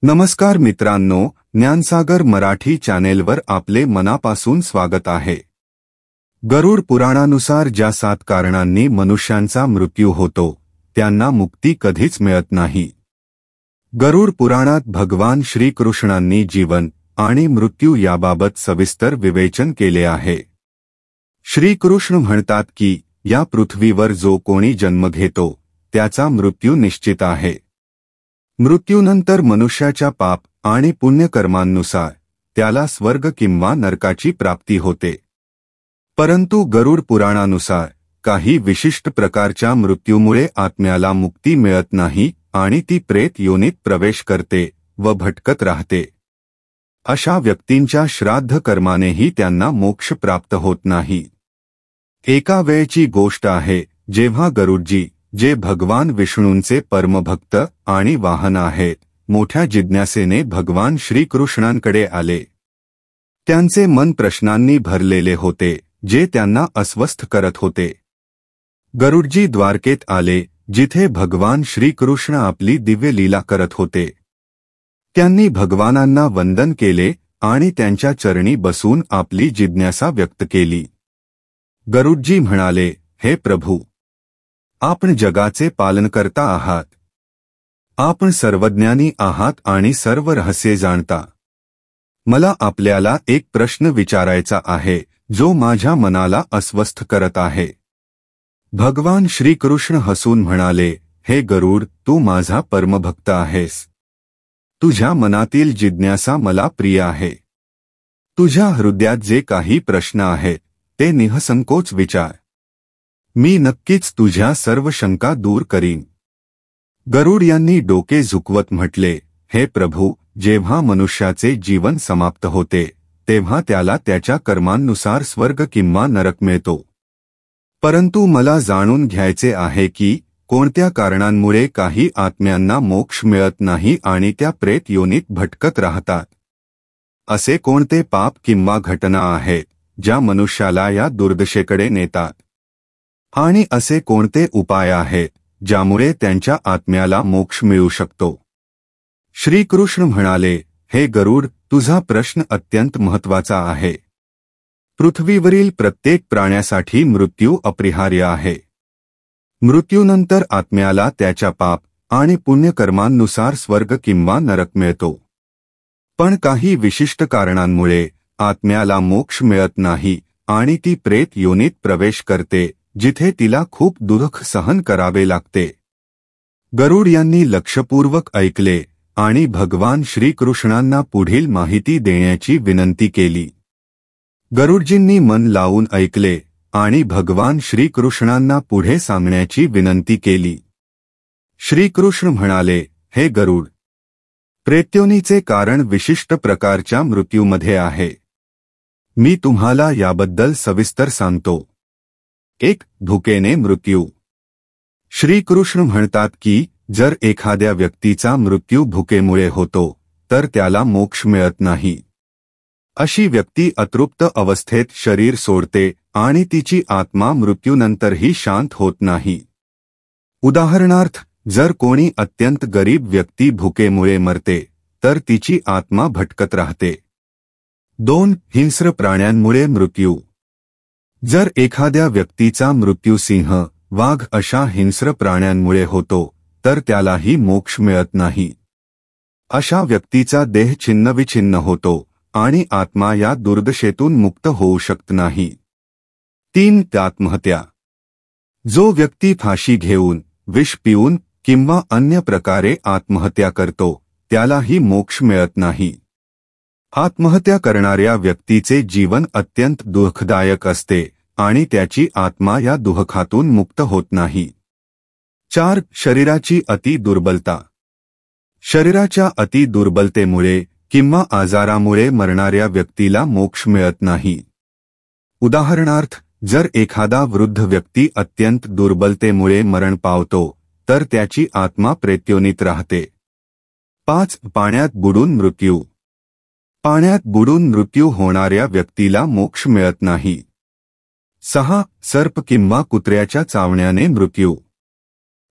नमस्कार मित्रांनो, ज्ञानसागर मराठी चॅनेलवर आपले मनापासून स्वागत आहे। गरुड पुराणानुसार ज्या 7 कारणांनी मनुष्यांचा मृत्यू होतो त्यांना मुक्ती कधीच मिळत नाही। गरुड पुराणात भगवान श्रीकृष्णांनी जीवन आणि मृत्यू याबाबत सविस्तर विवेचन केले आहे। श्रीकृष्ण म्हणतात की या पृथ्वीवर जो कोणी जन्म घेतो त्याचा मृत्यू निश्चित आहे। मृत्यूनंतर मनुष्याच्या पाप आणि पुण्यकर्मांनुसार त्याला स्वर्ग किंवा नरकाची प्राप्ती होते। परंतु गरुड पुराणानुसार काही विशिष्ट प्रकारच्या मृत्यूमुळे आत्म्याला मुक्ती मिळत नाही आणि ती प्रेत योनीत प्रवेश करते व भटकत राहते। अशा व्यक्तींच्या श्राद्ध कर्मानेही त्यांना मोक्ष प्राप्त होत नाही। एका वेळची गोष्ट आहे जेव्हा गरुडजी, जे भगवान विष्णूंचे परमभक्त आणि वाहन आहेत, मोठ्या जिज्ञासेने भगवान श्रीकृष्णांकडे आले। त्यांचे मन प्रश्नांनी भरलेले होते जे त्यांना अस्वस्थ करत होते। गरुडजी द्वारकेत आले जिथे भगवान श्रीकृष्ण आपली दिव्य लीला करत होते। त्यांनी भगवानांना वंदन केले आणि त्यांच्या चरणी बसून आपली जिज्ञासा व्यक्त केली। गरुडजी म्हणाले, हे प्रभू, आपण जगाचे पालनकर्ता आहात। आपण सर्वज्ञानी आहात आणि सर्व रहस्ये जाणता। मला आपल्याला एक प्रश्न विचारायचा आहे जो माझ्या मनाला अस्वस्थ करत आहे। भगवान श्रीकृष्ण हसून म्हणाले, हे गरुड, तू माझा परमभक्त आहेस। तुझ्या मनातील जिज्ञासा मला प्रिय आहे। तुझ्या हृदयात जे काही प्रश्न आहेत ते निःसंकोच विचार। मी नक्कीच तुझ्या सर्व शंका दूर करीन। गरुड यांनी डोके झुकवत म्हटले, हे प्रभू, जेव्हा मनुष्याचे जीवन समाप्त होते तेव्हा त्याला त्याच्या कर्मांनुसार स्वर्ग किंवा नरक मिळतो। परंतु मला जाणून घ्यायचे आहे की कोणत्या कारणांमुळे काही आत्म्यांना मोक्ष मिळत नाही आणि त्या प्रेत योनीत भटकत राहतात। असे कोणते पाप किंवा घटना आहेत ज्या मनुष्याला या दुर्दशेकडे नेतात? आणि असे कोणते उपाय आहेत ज्यामुळे त्यांच्या आत्म्याला मोक्ष मिळू शकतो? श्रीकृष्ण म्हणाले, हे गरुड, तुझा प्रश्न अत्यंत महत्त्वाचा आहे। पृथ्वीवरील प्रत्येक प्राण्यासाठी मृत्यू अपरिहार्य आहे। मृत्यूनंतर आत्म्याला त्याच्या पाप आणि पुण्यकर्मांनुसार स्वर्ग किंवा नरक मिळतो। पण काही विशिष्ट कारणांमुळे आत्म्याला मोक्ष मिळत नाही आणि ती प्रेत योनीत प्रवेश करते जिथे तिला खूप दुःख सहन करावे लागते। गरुड यांनी लक्षपूर्वक ऐकले आणि भगवान श्रीकृष्णांना पुढील माहिती देण्याची विनंती केली। गरुडजींनी मन लावून ऐकले आणि भगवान श्रीकृष्णांना पुढे सांगण्याची विनंती केली। श्रीकृष्ण म्हणाले, हे गरुड, प्रेत्योनीचे कारण विशिष्ट प्रकारच्या मृत्यूमध्ये आहे। मी तुम्हाला याबद्दल सविस्तर सांगतो। 1. भुकेने मृत्यू। श्रीकृष्ण म्हणतात की जर एखाद्या व्यक्तीचा मृत्यू भुकेमुळे होतो तर त्याला मोक्ष मिळत नाही। अशी व्यक्ती अतृप्त अवस्थेत शरीर सोडते आणि तिची आत्मा मृत्यूनंतरही शांत होत नाही। उदाहरणार्थ, जर कोणी अत्यंत गरीब व्यक्ती भुकेमुळे मरते तर तिची आत्मा भटकत राहते। 2. हिंस्र प्राण्यांमुळे मृत्यू। जर एखाद्या व्यक्तीचा मृत्यू सिंह, वाघ अशा हिंस्र प्राण्यांमुळे होतो तर त्यालाही मोक्ष मिळत नाही। अशा व्यक्तीचा देह छिन्नविछिन्न होतो आणि आत्मा या दुर्दशेतून मुक्त होऊ शकत नाही। 3. आत्महत्या। जो व्यक्ती फाशी घेऊन, विष पिऊन किंवा अन्य प्रकारे आत्महत्या करतो त्यालाही मोक्ष मिळत नाही। आत्महत्या करणाऱ्या व्यक्तीचे जीवन अत्यंत दुःखदायक असते आणि त्याची आत्मा या दुःखातून मुक्त होत नाही। 4. शरीराची अति दुर्बलता। शरीराच्या अति दुर्बलतेमुळे किंवा आजारामुळे मरणाऱ्या व्यक्तीला मोक्ष मिळत नाही। उदाहरणार्थ, जर एखादा वृद्ध व्यक्ती अत्यंत दुर्बलतेमुळे मरण पावतो तर त्याची आत्मा प्रेत्योनीत राहते। 5. पाण्यात बुडून मृत्यू। पाण्यात बुडून मृत्यू होणाऱ्या व्यक्तीला मोक्ष मिळत नाही। 6. सर्प किंवा कुत्र्याच्या चावण्याने मृत्यू।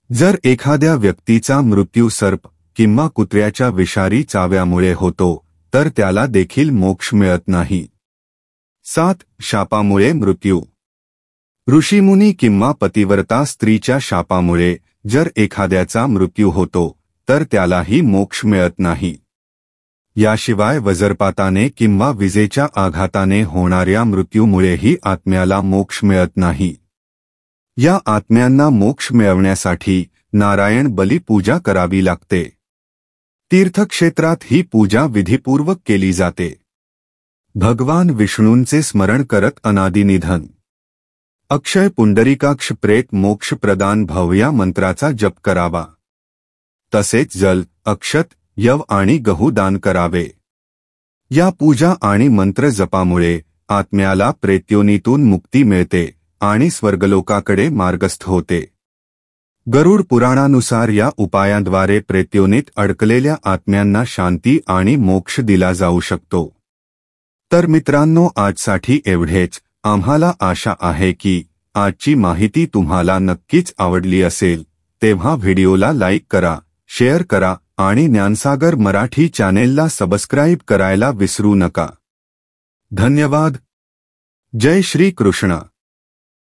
जर एखाद्या व्यक्तीचा मृत्यू सर्प किंवा कुत्र्याच्या विषारी चाव्यामुळे होतो तर त्याला देखील मोक्ष मिळत नाही. 7. शापामुळे मृत्यू. ऋषीमुनी किंवा पतिव्रता स्त्रीच्या शापामुळे जर एखाद्याचा मृत्यू होतो तर त्यालाही मोक्ष मिळत नाही. याशिवाय वज्रपाताने किंवा विजेच्या आघाताने होणाऱ्या मृत्यूमुळेही आत्म्याला मोक्ष मिळत नाही. या आत्म्यांना मोक्ष मिळवण्यासाठी नारायण बली पूजा करावी लागते. तीर्थक्षेत्रात ही पूजा विधिपूर्वक केली जाते. भगवान विष्णूंचे स्मरण करत अनादिनिधन अक्षय पुंडरीकाक्ष प्रेत मोक्ष प्रदान भव या मंत्राचा जप करावा. तसेच जल, अक्षत, यव आणि गहू दान करावे. या पूजा आणि मंत्र जपामुळे आत्म्याला प्रेत्योनीतून मुक्ती मिळते आणि स्वर्गलोकाकडे मार्गस्थ होते. गरुड पुराणानुसार या उपायांद्वारे प्रेत्योनीत अडकलेल्या आत्म्यांना शांती आणि मोक्ष दिला जाऊ शकतो. तर मित्रांनो, आजसाठी एवढेच. आम्हाला आशा आहे की आजची माहिती तुम्हाला नक्कीच आवडली असेल. तेव्हा व्हिडिओला लाईक करा, शेअर करा आणि ज्ञानसागर मराठी चॅनेलला सबस्क्राईब करायला विसरू नका. धन्यवाद. जय श्री कृष्ण.